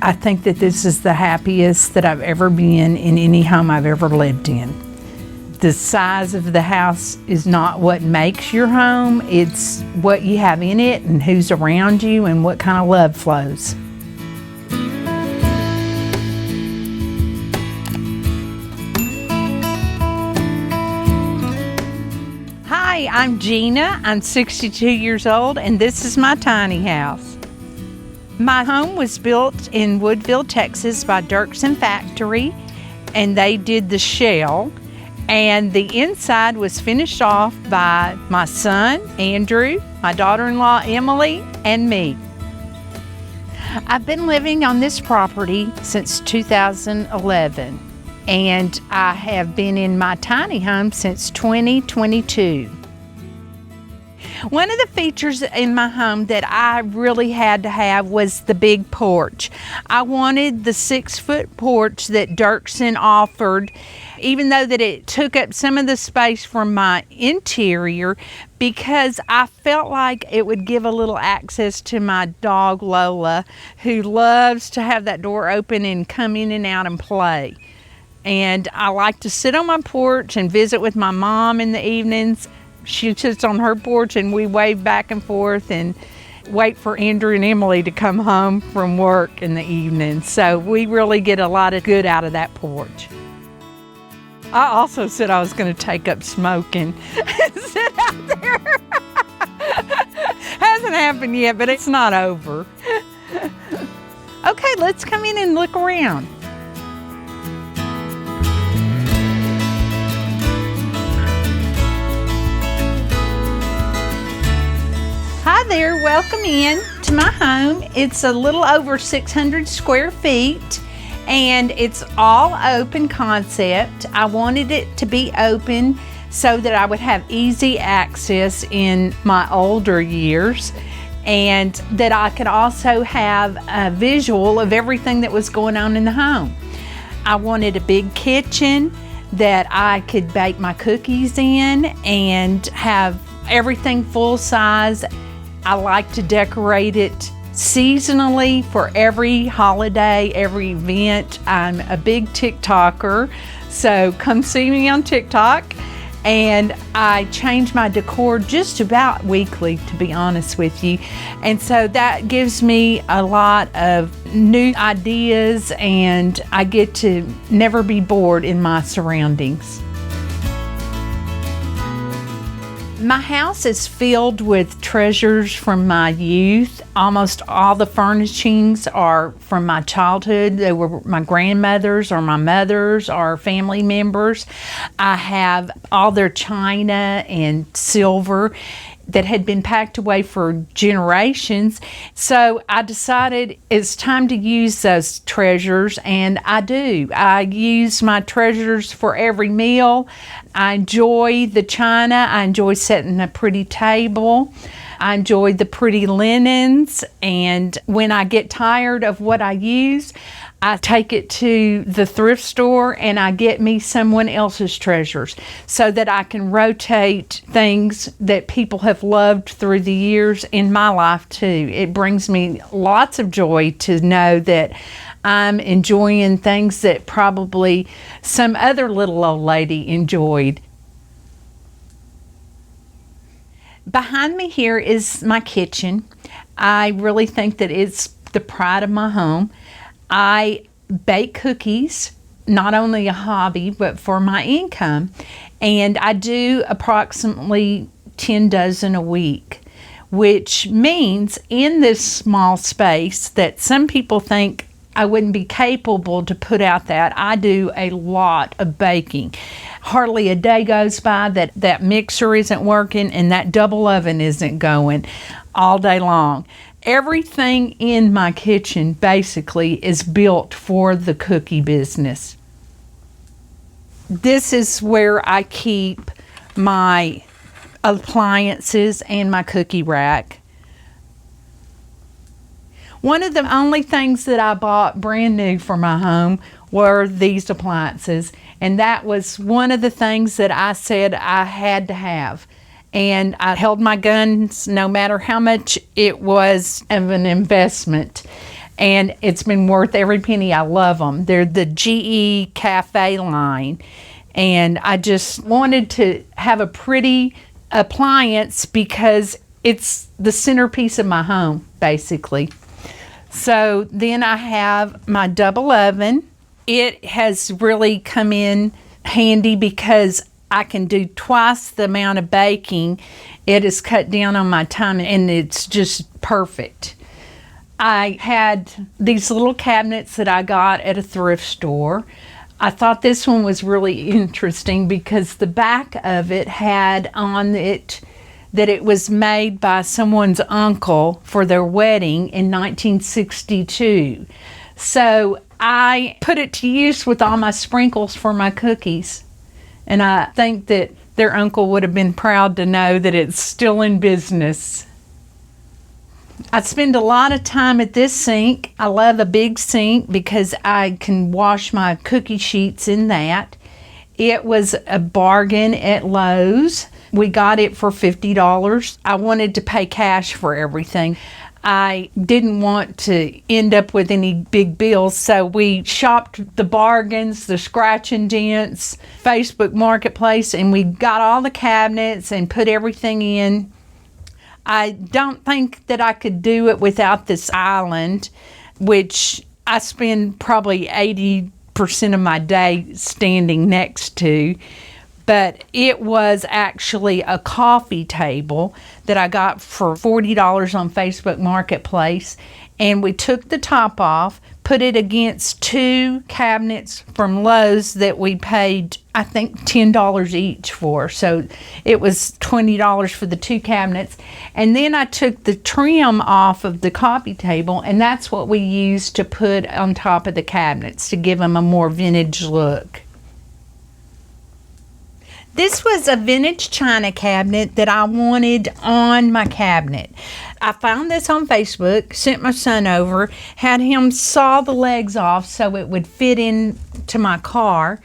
I think that this is the happiest that I've ever been in any home I've ever lived in. The size of the house is not what makes your home, it's what you have in it and who's around you and what kind of love flows. Hi, I'm Gina. I'm 62 years old and this is my tiny house. My home was built in Woodville, Texas by Dirksen Factory, and they did the shell. And the inside was finished off by my son, Andrew, my daughter-in-law, Emily, and me. I've been living on this property since 2011, and I have been in my tiny home since 2022. One of the features in my home that I really had to have was the big porch. I wanted the 6-foot porch that Dirksen offered, even though that it took up some of the space from my interior, because I felt like it would give a little access to my dog Lola, who loves to have that door open and come in and out and play. And I like to sit on my porch and visit with my mom in the evenings. She sits on her porch and we wave back and forth and wait for Andrew and Emily to come home from work in the evening. So we really get a lot of good out of that porch. I also said I was going to take up smoking and sit out there. Hasn't happened yet, but it's not over. Okay, let's come in and look around. Hi there, welcome in to my home. It's a little over 600 square feet and it's all open concept. I wanted it to be open so that I would have easy access in my older years and that I could also have a visual of everything that was going on in the home. I wanted a big kitchen that I could bake my cookies in and have everything full size. I like to decorate it seasonally for every holiday, every event. I'm a big TikToker, so come see me on TikTok. And I change my decor just about weekly, to be honest with you. And so that gives me a lot of new ideas and I get to never be bored in my surroundings. My house is filled with treasures from my youth. Almost all the furnishings are from my childhood. They were my grandmother's or my mother's or family members. I have all their china and silver that had been packed away for generations. So I decided it's time to use those treasures, and I do. I use my treasures for every meal. I enjoy the china. I enjoy setting a pretty table. I enjoy the pretty linens, and when I get tired of what I use, I take it to the thrift store and I get me someone else's treasures so that I can rotate things that people have loved through the years in my life too. It brings me lots of joy to know that I'm enjoying things that probably some other little old lady enjoyed. Behind me here is my kitchen. I really think that it's the pride of my home. I bake cookies, not only a hobby, but for my income. And I do approximately 10 dozen a week, which means in this small space that some people think I wouldn't be capable to put out that. I do a lot of baking. Hardly a day goes by that mixer isn't working and that double oven isn't going all day long. Everything in my kitchen basically is built for the cookie business. This is where I keep my appliances and my cookie rack. One of the only things that I bought brand new for my home were these appliances, and that was one of the things that I said I had to have. And I held my guns no matter how much it was of an investment. and it's been worth every penny. I love them. They're the GE Cafe line, and I just wanted to have a pretty appliance because it's the centerpiece of my home, basically. So then I have my double oven. It has really come in handy because I can do twice the amount of baking. It has cut down on my time, and it's just perfect. I had these little cabinets that I got at a thrift store. I thought this one was really interesting because the back of it had on it that it was made by someone's uncle for their wedding in 1962. So I put it to use with all my sprinkles for my cookies. And I think that their uncle would have been proud to know that it's still in business. I spend a lot of time at this sink. I love a big sink because I can wash my cookie sheets in that. It was a bargain at Lowe's. We got it for $50. I wanted to pay cash for everything. I didn't want to end up with any big bills, so we shopped the bargains, the scratch and dents, Facebook Marketplace, and we got all the cabinets and put everything in. I don't think that I could do it without this island, which I spend probably 80% of my day standing next to. But it was actually a coffee table that I got for $40 on Facebook Marketplace. And we took the top off, put it against two cabinets from Lowe's that we paid, I think, $10 each for. So it was $20 for the two cabinets. And then I took the trim off of the coffee table, and that's what we used to put on top of the cabinets to give them a more vintage look. This was a vintage china cabinet that I wanted on my cabinet. I found this on Facebook, sent my son over, had him saw the legs off so it would fit into my car,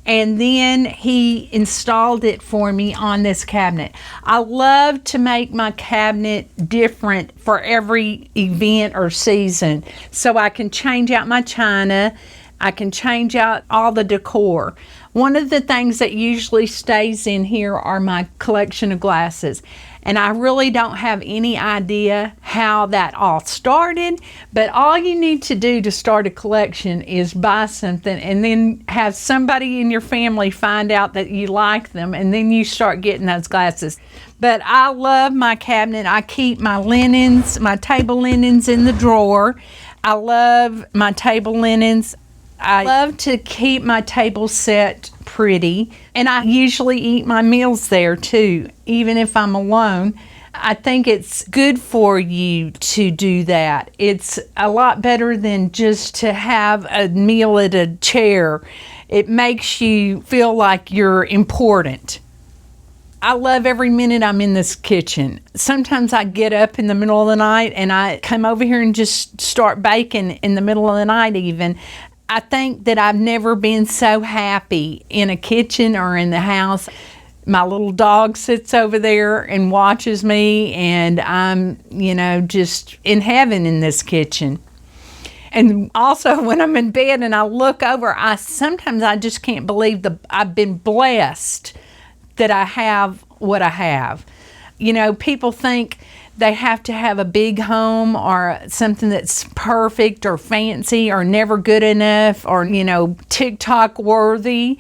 and then he installed it for me on this cabinet. I love to make my cabinet different for every event or season, so I can change out my china, I can change out all the decor. One of the things that usually stays in here are my collection of glasses. And I really don't have any idea how that all started, but all you need to do to start a collection is buy something and then have somebody in your family find out that you like them, and then you start getting those glasses. But I love my cabinet. I keep my linens, my table linens in the drawer. I love my table linens. I love to keep my table set pretty, and I usually eat my meals there too, even if I'm alone. I think it's good for you to do that. It's a lot better than just to have a meal at a chair. It makes you feel like you're important. I love every minute I'm in this kitchen. Sometimes I get up in the middle of the night and I come over here and just start baking in the middle of the night even. I think that I've never been so happy in a kitchen or in the house. My little dog sits over there and watches me, and I'm, just in heaven in this kitchen. And also when I'm in bed and I look over, sometimes I just can't believe I've been blessed that I have what I have. People think they have to have a big home or something that's perfect or fancy or never good enough or, TikTok worthy.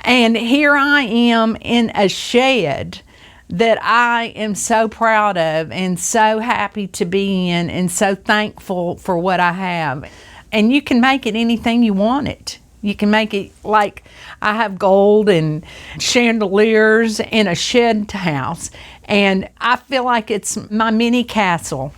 And here I am in a shed that I am so proud of and so happy to be in and so thankful for what I have. And you can make it anything you want it. You can make it like I have gold and chandeliers in a shed house. And I feel like it's my mini castle.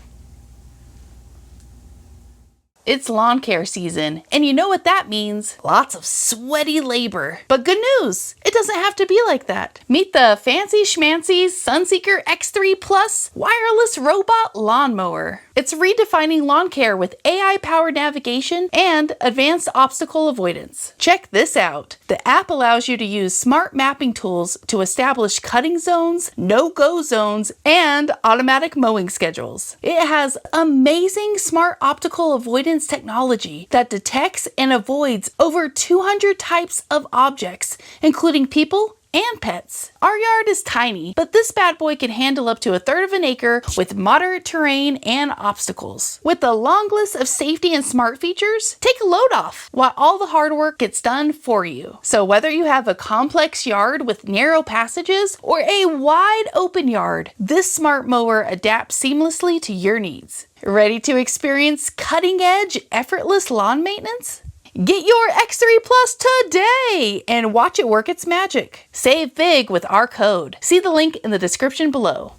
It's lawn care season, and you know what that means. Lots of sweaty labor. But good news, it doesn't have to be like that. Meet the fancy schmancy Sunseeker X3 Plus wireless robot lawnmower. It's redefining lawn care with AI-powered navigation and advanced obstacle avoidance. Check this out. The app allows you to use smart mapping tools to establish cutting zones, no-go zones, and automatic mowing schedules. It has amazing smart optical avoidance technology that detects and avoids over 200 types of objects, including people and pets. Our yard is tiny, but this bad boy can handle up to 1/3 of an acre with moderate terrain and obstacles. With a long list of safety and smart features, take a load off while all the hard work gets done for you. So whether you have a complex yard with narrow passages or a wide open yard, this smart mower adapts seamlessly to your needs. Ready to experience cutting-edge, effortless lawn maintenance? Get your X3 Plus today and watch it work its magic. Save big with our code. See the link in the description below.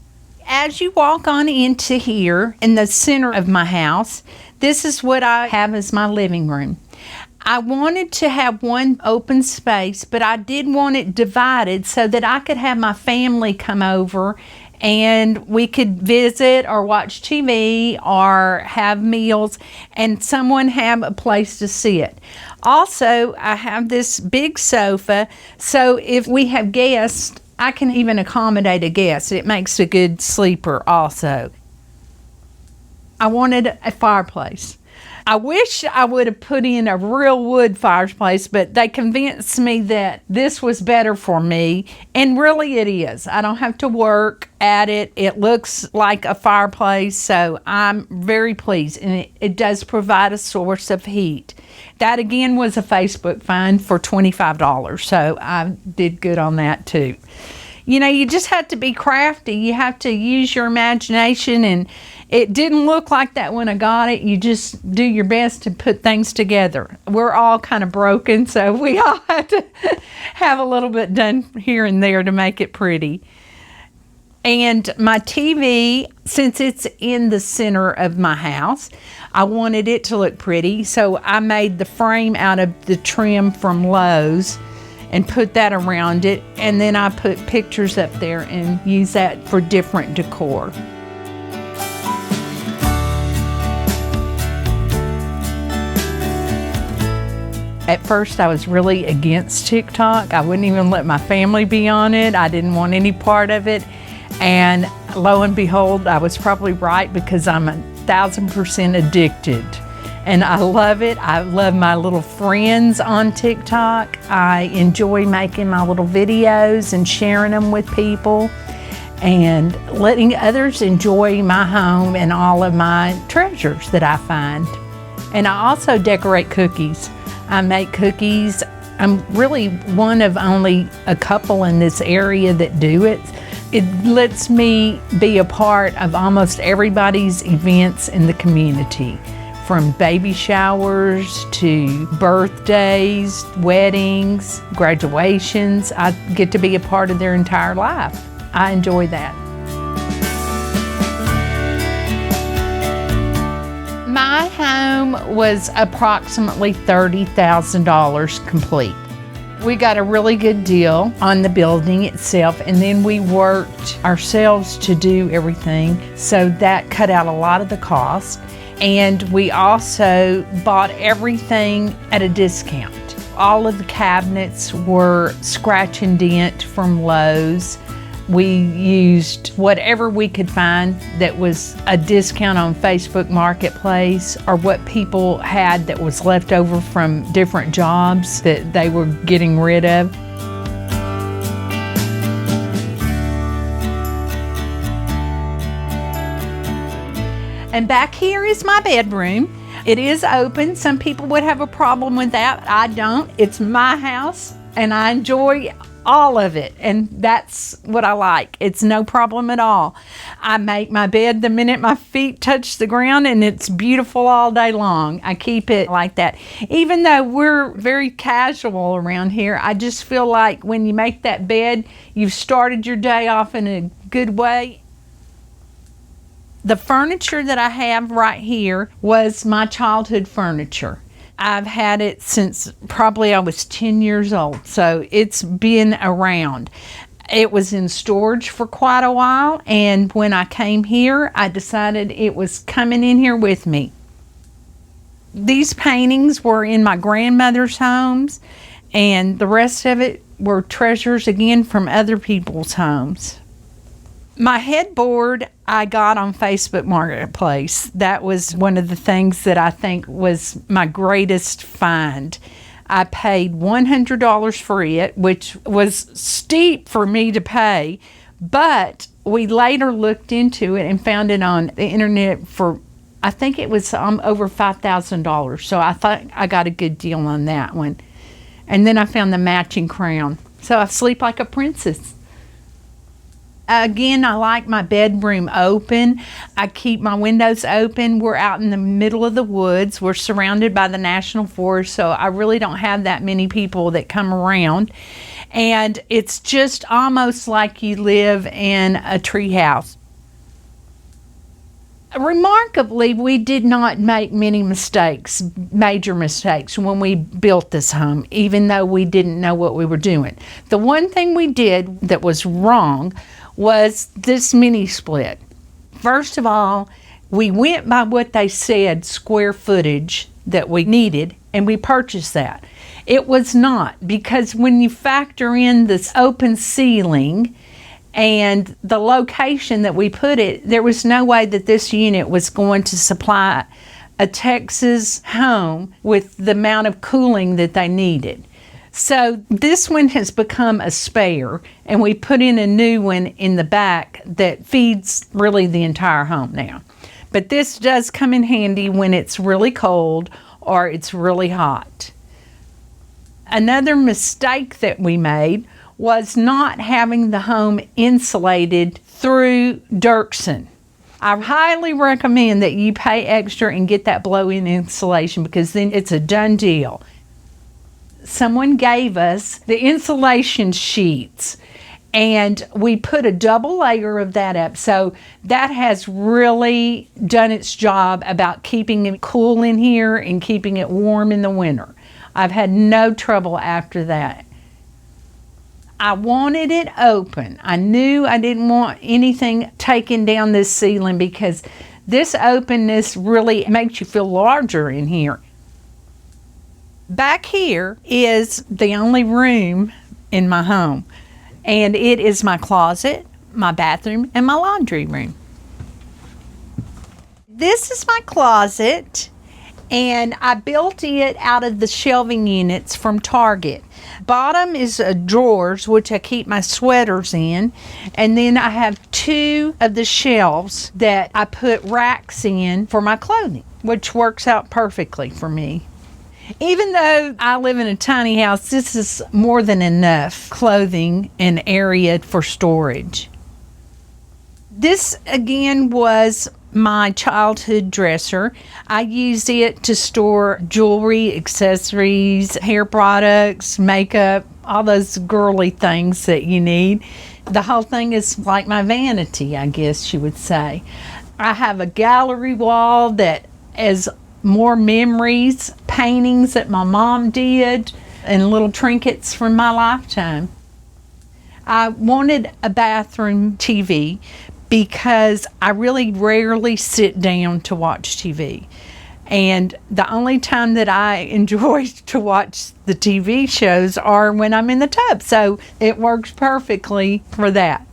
As you walk on into here in the center of my house, this is what I have as my living room. I wanted to have one open space, but I did want it divided so that I could have my family come over and we could visit or watch TV or have meals and someone have a place to sit. Also, I have this big sofa, so if we have guests, I can even accommodate a guest. It makes a good sleeper also. I wanted a fireplace. I wish I would have put in a real wood fireplace, but they convinced me that this was better for me, and really it is. I don't have to work at it. It looks like a fireplace, so I'm very pleased, and it does provide a source of heat. That again was a Facebook find for $25, so I did good on that too. You know, you just have to be crafty. You have to use your imagination, and it didn't look like that when I got it. You just do your best to put things together. We're all kind of broken, so we all have to have a little bit done here and there to make it pretty. And my TV, since it's in the center of my house, I wanted it to look pretty, so I made the frame out of the trim from Lowe's and put that around it, and then I put pictures up there and use that for different decor. At first, I was really against TikTok. I wouldn't even let my family be on it. I didn't want any part of it. And lo and behold, I was probably right, because I'm 1,000% addicted. And I love it. I love my little friends on TikTok. I enjoy making my little videos and sharing them with people and letting others enjoy my home and all of my treasures that I find. And I also decorate cookies. I make cookies. I'm really one of only a couple in this area that do it. It lets me be a part of almost everybody's events in the community, from baby showers to birthdays, weddings, graduations. I get to be a part of their entire life. I enjoy that. My home was approximately $30,000 complete. We got a really good deal on the building itself, and then we worked ourselves to do everything, so that cut out a lot of the cost. And we also bought everything at a discount. All of the cabinets were scratch and dent from Lowe's. We used whatever we could find that was a discount on Facebook Marketplace, or what people had that was left over from different jobs that they were getting rid of. And back here is my bedroom. It is open. Some people would have a problem with that. I don't. It's my house, and I enjoy all of it, and that's what I like. It's no problem at all. I make my bed the minute my feet touch the ground, and it's beautiful all day long. I keep it like that. Even though we're very casual around here, I just feel like when you make that bed, you've started your day off in a good way. The furniture that I have right here was my childhood furniture. I've had it since probably I was 10 years old, so it's been around. It was in storage for quite a while, and when I came here, I decided it was coming in here with me. These paintings were in my grandmother's homes, and the rest of it were treasures again from other people's homes. My headboard I got on Facebook Marketplace. That was one of the things that I think was my greatest find. I paid $100 for it, which was steep for me to pay, but we later looked into it and found it on the internet for, I think it was over $5,000. So I thought I got a good deal on that one. And then I found the matching crown. So I sleep like a princess. Again, I like my bedroom open. I keep my windows open. We're out in the middle of the woods. We're surrounded by the National Forest, so I really don't have that many people that come around. And it's just almost like you live in a tree house. Remarkably, we did not make many mistakes, major mistakes, when we built this home, even though we didn't know what we were doing. The one thing we did that was wrong was this mini split. First of all, we went by what they said square footage that we needed, and we purchased that. It was not, because when you factor in this open ceiling and the location that we put it, there was no way that this unit was going to supply a Texas home with the amount of cooling that they needed. So this one has become a spare, and we put in a new one in the back that feeds really the entire home now. But this does come in handy when it's really cold or it's really hot. Another mistake that we made was not having the home insulated through Dirksen. I highly recommend that you pay extra and get that blow-in insulation, because then it's a done deal. Someone gave us the insulation sheets, and we put a double layer of that up. So that has really done its job about keeping it cool in here and keeping it warm in the winter. I've had no trouble after that. I wanted it open. I knew I didn't want anything taken down this ceiling, because this openness really makes you feel larger in here. Back here is the only room in my home, and it is my closet, my bathroom, and my laundry room. This is my closet, and I built it out of the shelving units from Target. Bottom is drawers, which I keep my sweaters in, and then I have two of the shelves that I put racks in for my clothing, which works out perfectly for me. Even though I live in a tiny house, this is more than enough clothing and area for storage. This again was my childhood dresser. I used it to store jewelry, accessories, hair products, makeup, all those girly things that you need. The whole thing is like my vanity, I guess you would say. I have a gallery wall that is more memories, paintings that my mom did, and little trinkets from my lifetime. I wanted a bathroom TV because I really rarely sit down to watch TV. And the only time that I enjoy to watch the TV shows are when I'm in the tub. So it works perfectly for that.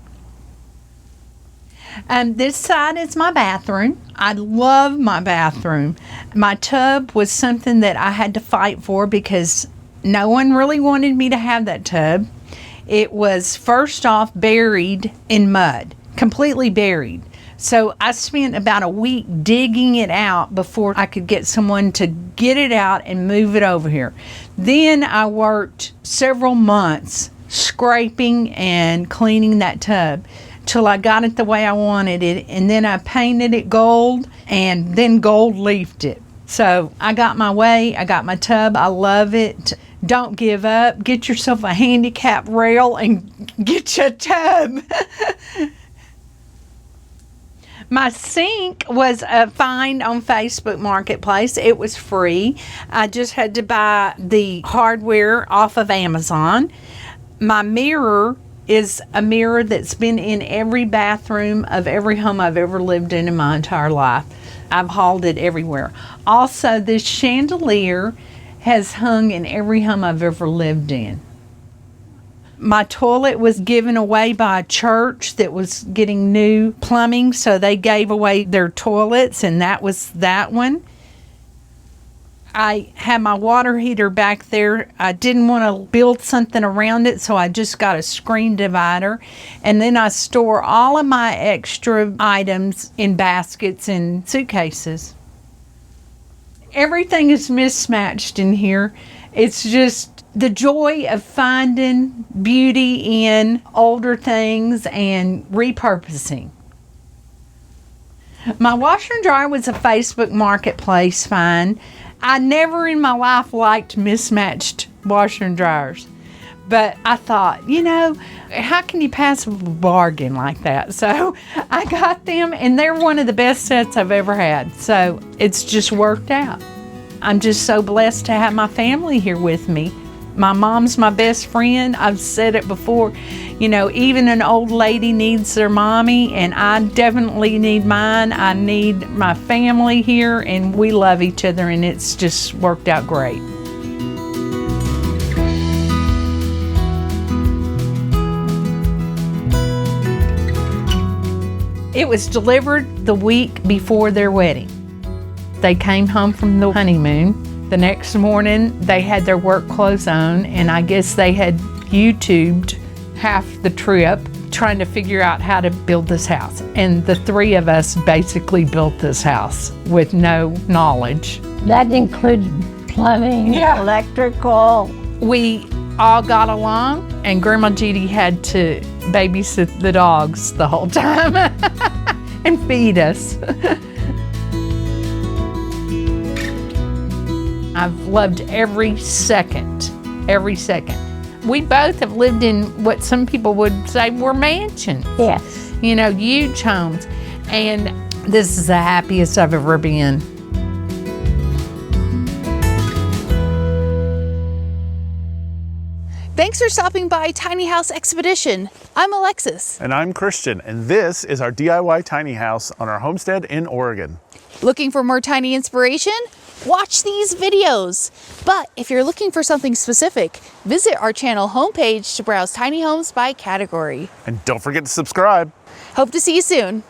This side is my bathroom. I love my bathroom. My tub was something that I had to fight for because no one really wanted me to have that tub. It was first off buried in mud, completely buried. So I spent about a week digging it out before I could get someone to get it out and move it over here. Then I worked several months scraping and cleaning that tub till I got it the way I wanted it, and then I painted it gold and then gold leafed it. So I got my way, I got my tub, I love it. Don't give up. Get yourself a handicap rail and get your tub. My sink was a find on Facebook Marketplace. It was free. I just had to buy the hardware off of Amazon. My mirror is a mirror that's been in every bathroom of every home I've ever lived in my entire life. I've hauled it everywhere. Also, this chandelier has hung in every home I've ever lived in. My toilet was given away by a church that was getting new plumbing, so they gave away their toilets, and that was that one. I had my water heater back there. I didn't want to build something around it, so I just got a screen divider. And then I store all of my extra items in baskets and suitcases. Everything is mismatched in here. It's just the joy of finding beauty in older things and repurposing. My washer and dryer was a Facebook Marketplace find. I never in my life liked mismatched washer and dryers. But I thought, how can you pass a bargain like that? So I got them, and they're one of the best sets I've ever had. So it's just worked out. I'm just so blessed to have my family here with me. My mom's my best friend. I've said it before, even an old lady needs their mommy, and I definitely need mine. I need my family here, and we love each other, and it's just worked out great. It was delivered the week before their wedding. They came home from the honeymoon. The next morning, they had their work clothes on, and I guess they had YouTubed half the trip trying to figure out how to build this house. And the three of us basically built this house with no knowledge. That included plumbing, electrical. We all got along, and Grandma Judy had to babysit the dogs the whole time and feed us. I've loved every second. We both have lived in what some people would say were mansions. Yes. Huge homes. And this is the happiest I've ever been. Thanks for stopping by Tiny House Expedition. I'm Alexis. And I'm Christian, and this is our DIY tiny house on our homestead in Oregon. Looking for more tiny inspiration? Watch these videos. But if you're looking for something specific, visit our channel homepage to browse tiny homes by category. And don't forget to subscribe. Hope to see you soon.